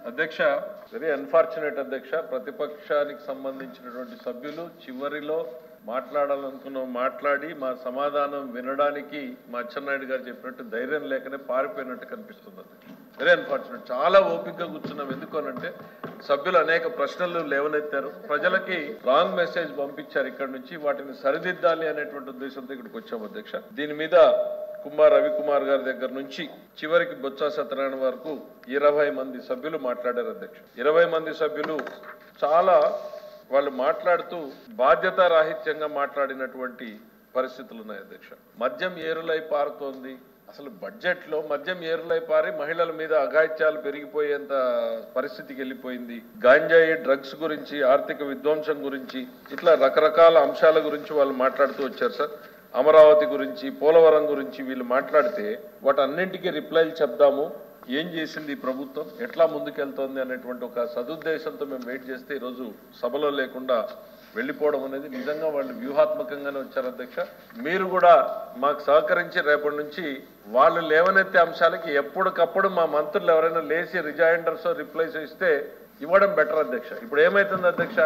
అధ్యక్ష, very unfortunate అధ్యక్ష, ప్రతిపక్షానికి సంబంధించినటువంటి సభ్యులు చివరిలో మాట్లాడాలనుకున్న మాట్లాడి మా సమాధానం వినడానికి మా అచ్చెన్నాయుడు గారు చెప్పినట్టు ధైర్యం లేకనే పారిపోయినట్టు కనిపిస్తుంది అధ్యక్ష. Very unfortunate. చాలా ఓపికగా కూర్చున్నాం. ఎందుకనంటే సభ్యులు అనేక ప్రశ్నలు లేవనెత్తారు, ప్రజలకి రాంగ్ మెసేజ్ పంపించారు. ఇక్కడ నుంచి వాటిని సరిదిద్దాలి అనేటువంటి ఉద్దేశంతో ఇక్కడికి వచ్చాం అధ్యక్ష. దీని మీద కుమార్ రవికుమార్ గారి దగ్గర నుంచి చివరికి బొత్స సత్యనారాయణ వరకు 20 మంది సభ్యులు మాట్లాడారు అధ్యక్ష. 20 మంది సభ్యులు చాలా వాళ్ళు మాట్లాడుతూ బాధ్యత రాహిత్యంగా మాట్లాడినటువంటి పరిస్థితులు ఉన్నాయి అధ్యక్ష. మద్యం ఏరులై పారుతోంది. అసలు బడ్జెట్ లో మద్యం ఏరులై పారి మహిళల మీద అఘాయిత్యాలు పెరిగిపోయేంత పరిస్థితికి వెళ్ళిపోయింది. గాంజాయి డ్రగ్స్ గురించి, ఆర్థిక విధ్వంసం గురించి, ఇట్లా రకరకాల అంశాల గురించి వాళ్ళు మాట్లాడుతూ వచ్చారు సార్. అమరావతి గురించి, పోలవరం గురించి వీళ్ళు మాట్లాడితే వాటన్నింటికీ రిప్లైలు చెప్దాము, ఏం చేసింది ఈ ప్రభుత్వం, ఎట్లా ముందుకెళ్తోంది అనేటువంటి ఒక సదుద్దేశంతో మేము వెయిట్ చేస్తే ఈరోజు సభలో లేకుండా వెళ్ళిపోవడం అనేది నిజంగా వాళ్ళు వ్యూహాత్మకంగానే వచ్చారు అధ్యక్ష. మీరు కూడా మాకు సహకరించి రేపటి నుంచి వాళ్ళు లేవనెత్తే అంశాలకి ఎప్పటికప్పుడు మా మంత్రులు ఎవరైనా లేచి రిజైండర్స్ రిప్లైస్ ఇస్తే ఇవ్వడం బెటర్ అధ్యక్ష. ఇప్పుడు ఏమైతుంది అధ్యక్ష,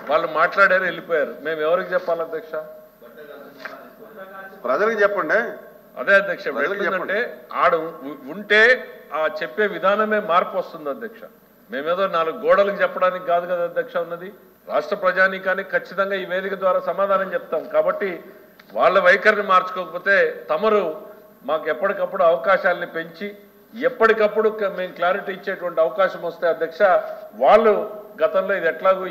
వాళ్ళు మాట్లాడారు వెళ్ళిపోయారు, మేము ఎవరికి చెప్పాలి అధ్యక్ష? ప్రజలకు చెప్పండి. అదే అధ్యక్ష, అంటే ఆడ ఉంటే ఆ చెప్పే విధానమే మార్పు వస్తుంది అధ్యక్ష. మేమేదో 4 గోడలకు చెప్పడానికి కాదు కదా అధ్యక్ష ఉన్నది. రాష్ట్ర ప్రజానీకానికి ఖచ్చితంగా ఈ వేదిక ద్వారా సమాధానం చెప్తాం. కాబట్టి వాళ్ళ వైఖరిని మార్చుకోకపోతే తమరు మాకు ఎప్పటికప్పుడు అవకాశాలని పెంచి ఎప్పటికప్పుడు మేము క్లారిటీ ఇచ్చేటువంటి అవకాశం వస్తే అధ్యక్ష, వాళ్ళు గతంలో ఇది ఎట్లాగూ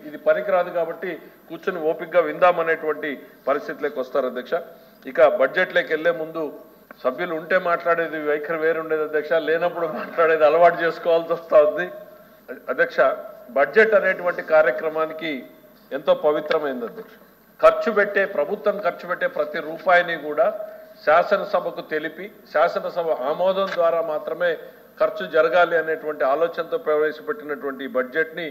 ఇది పనికిరాదు కాబట్టి కూర్చొని ఓపికగా విందామనేటువంటి పరిస్థితిలోకి వస్తారు అధ్యక్ష. ఇక బడ్జెట్లోకి వెళ్లే ముందు సభ్యులు ఉంటే మాట్లాడేది వైఖరి వేరుండేది అధ్యక్ష, లేనప్పుడు మాట్లాడేది అలవాటు చేసుకోవాల్సి వస్తూ ఉంది అధ్యక్ష. బడ్జెట్ అనేటువంటి కార్యక్రమానికి ఎంతో పవిత్రమైంది అధ్యక్ష. ప్రభుత్వం ఖర్చు పెట్టే ప్రతి రూపాయిని కూడా శాసనసభకు తెలిపి శాసనసభ ఆమోదం ద్వారా మాత్రమే ఖర్చు జరగాలి అనేటువంటి ఆలోచనతో ప్రవేశపెట్టినటువంటి బడ్జెట్ ని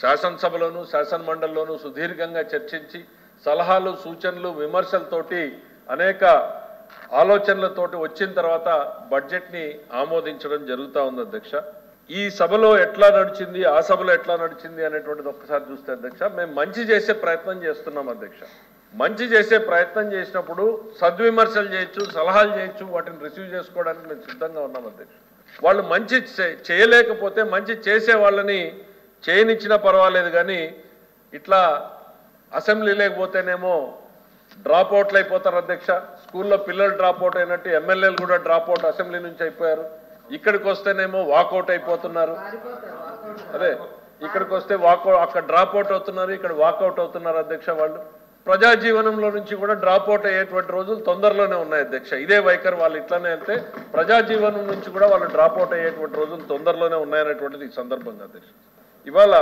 శాసనసభలోను శాసన మండలిలోను సుదీర్ఘంగా చర్చించి సలహాలు, సూచనలు, విమర్శలతోటి అనేక ఆలోచనలతోటి వచ్చిన తర్వాత బడ్జెట్ ని ఆమోదించడం జరుగుతూ ఉంది అధ్యక్ష. ఈ సభలో ఎట్లా నడిచింది, ఆ సభలో ఎట్లా నడిచింది అనేటువంటిది ఒక్కసారి చూస్తే అధ్యక్ష, మేము మంచి చేసే ప్రయత్నం చేస్తున్నాం అధ్యక్ష. మంచి చేసే ప్రయత్నం చేసినప్పుడు సద్విమర్శలు చేయొచ్చు, సలహాలు చేయొచ్చు, వాటిని రిసీవ్ చేసుకోవడానికి మేము సిద్ధంగా ఉన్నాం అధ్యక్ష. వాళ్ళు మంచి చేయలేకపోతే మంచి చేసే వాళ్ళని చేయనిచ్చినా పర్వాలేదు, కానీ ఇట్లా అసెంబ్లీ లేకపోతేనేమో డ్రాప్ అవుట్లు అయిపోతారు అధ్యక్ష. స్కూల్లో పిల్లలు డ్రాప్ అవుట్ అయినట్టు ఎమ్మెల్యేలు కూడా డ్రాప్ అవుట్ అసెంబ్లీ నుంచి అయిపోయారు. ఇక్కడికి వస్తేనేమో వాకౌట్ అయిపోతున్నారు. అదే ఇక్కడికి వస్తే అక్కడ డ్రాప్ అవుట్ అవుతున్నారు, ఇక్కడ వాకౌట్ అవుతున్నారు అధ్యక్ష. వాళ్ళు ప్రజా జీవనంలో నుంచి కూడా డ్రాప్ అవుట్ అయ్యేటువంటి రోజులు తొందరలోనే ఉన్నాయి అధ్యక్ష. ఇదే వైఖరి వాళ్ళు ఇట్లానే వెళ్తే ప్రజా జీవనం నుంచి కూడా వాళ్ళు డ్రాప్ అవుట్ అయ్యేటువంటి రోజులు తొందరలోనే ఉన్నాయనేటువంటిది ఈ సందర్భంగా అధ్యక్ష. ఇవాళ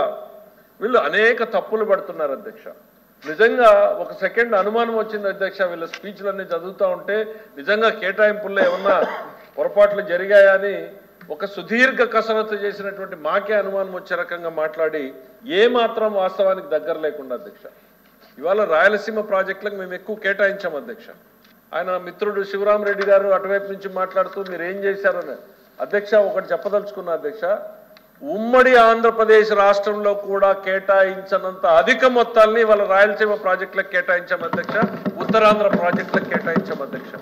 వీళ్ళు అనేక తప్పులు పడుతున్నారు అధ్యక్ష. నిజంగా ఒక సెకండ్ అనుమానం వచ్చింది అధ్యక్ష, వీళ్ళ స్పీచ్లన్నీ చదువుతూ ఉంటే నిజంగా కేటాయింపుల్లో ఏమన్నా పొరపాట్లు జరిగాయని ఒక సుదీర్ఘ కసరత్తు చేసినటువంటి మాకే అనుమానం వచ్చే రకంగా మాట్లాడి ఏమాత్రం వాస్తవానికి దగ్గర లేకుండా అధ్యక్ష. ఇవాళ రాయలసీమ ప్రాజెక్టులకు మేము ఎక్కువ కేటాయించాం అధ్యక్ష. ఆయన మిత్రుడు శివరామరెడ్డి గారు అటువైపు నుంచి మాట్లాడుతూ మీరు ఏం చేశారని అధ్యక్ష ఒకటి చెప్పదలుచుకున్నా అధ్యక్ష. ఉమ్మడి ఆంధ్రప్రదేశ్ రాష్ట్రంలో కూడా కేటాయించనంత అధిక మొత్తాల్ని వాళ్ళ రాయలసీమ ప్రాజెక్టులకు కేటాయించాం అధ్యక్ష, ఉత్తరాంధ్ర ప్రాజెక్టులకు కేటాయించాం అధ్యక్ష.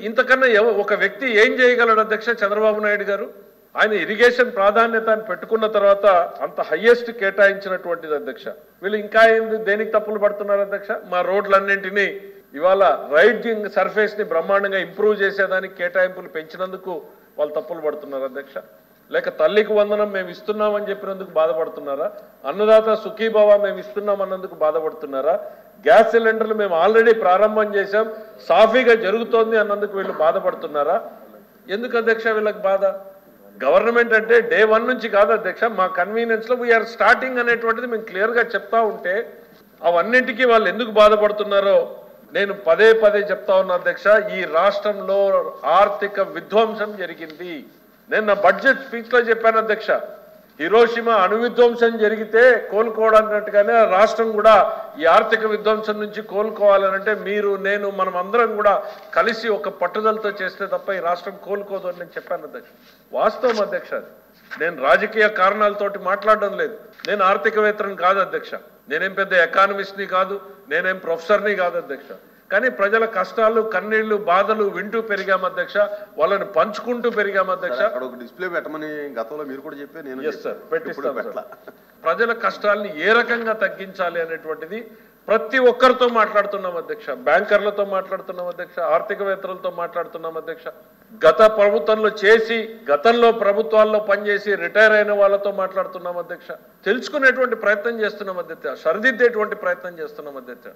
ఇంతకన్నా ఒక వ్యక్తి ఏం చేయగలడు అధ్యక్ష? చంద్రబాబు నాయుడు గారు ఆయన ఇరిగేషన్ ప్రాధాన్యత అని పెట్టుకున్న తర్వాత అంత హైయెస్ట్ కేటాయించినటువంటిది అధ్యక్ష. వీళ్ళు ఇంకా దేనికి తప్పులు పడుతున్నారు అధ్యక్ష? మా రోడ్లన్నింటినీ ఇవాళ రైడింగ్ సర్ఫేస్ ని బ్రహ్మాండంగా ఇంప్రూవ్ చేసేదానికి కేటాయింపులు పెంచినందుకు వాళ్ళు తప్పులు పడుతున్నారు అధ్యక్ష. లేక తల్లికి వందనం మేము ఇస్తున్నామని చెప్పినందుకు బాధపడుతున్నారా? అన్నదాత సుఖీభవ మేము ఇస్తున్నామన్నందుకు బాధపడుతున్నారా? గ్యాస్ సిలిండర్లు మేము ఆల్రెడీ ప్రారంభం చేశాం, సాఫీగా జరుగుతోంది అన్నందుకు వీళ్ళు బాధపడుతున్నారా? ఎందుకు అధ్యక్ష వీళ్ళకి బాధ? గవర్నమెంట్ అంటే డే 1 నుంచి కాదు అధ్యక్ష, మా కన్వీనియన్స్ లో వీఆర్ స్టార్టింగ్ అనేటువంటిది మేము క్లియర్ గా చెప్తా ఉంటే అవన్నింటికీ వాళ్ళు ఎందుకు బాధపడుతున్నారో నేను పదే చెప్తా ఉన్నా అధ్యక్ష. ఈ రాష్ట్రంలో ఆర్థిక విధ్వంసం జరిగింది. నేను నా బడ్జెట్ స్పీచ్ లో చెప్పాను అధ్యక్ష, హిరోషిమా అణు విధ్వంసం జరిగితే కోలుకోవడాన్నట్టుగానే రాష్ట్రం కూడా ఈ ఆర్థిక విధ్వంసం నుంచి కోలుకోవాలనంటే మీరు నేను మనం అందరం కూడా కలిసి ఒక పట్టుదలతో చేస్తే తప్ప ఈ రాష్ట్రం కోలుకోదు అని నేను చెప్పాను అధ్యక్ష. వాస్తవం అధ్యక్ష. నేను రాజకీయ కారణాలతోటి మాట్లాడడం లేదు. నేను ఆర్థికవేత్తని కాదు అధ్యక్ష. నేనేం పెద్ద ఎకానమిస్ట్ని కాదు, నేనేం ప్రొఫెసర్ని కాదు అధ్యక్ష. కానీ ప్రజల కష్టాలు కన్నీళ్లు బాధలు వింటూ పెరిగాం అధ్యక్ష, వాళ్ళని పంచుకుంటూ పెరిగాం అధ్యక్ష. అక్కడ ఒక డిస్ప్లే పెట్టమని గతంలో మీరు కూడా చెప్పే నేను పెట్టిస్తాను. ప్రజల కష్టాలని ఏ రకంగా తగ్గించాలి అనేటువంటిది ప్రతి ఒక్కరితో మాట్లాడుతున్నాం అధ్యక్ష. బ్యాంకర్లతో మాట్లాడుతున్నాం అధ్యక్ష, ఆర్థికవేత్తలతో మాట్లాడుతున్నాం అధ్యక్ష. గత ప్రభుత్వంలో చేసి గతంలో ప్రభుత్వాల్లో పనిచేసి రిటైర్ అయిన వాళ్ళతో మాట్లాడుతున్నాం అధ్యక్ష. తెలుసుకునేటువంటి ప్రయత్నం చేస్తున్నాం అధ్యక్ష, సరిదిద్దేటువంటి ప్రయత్నం చేస్తున్నాం అధ్యక్ష.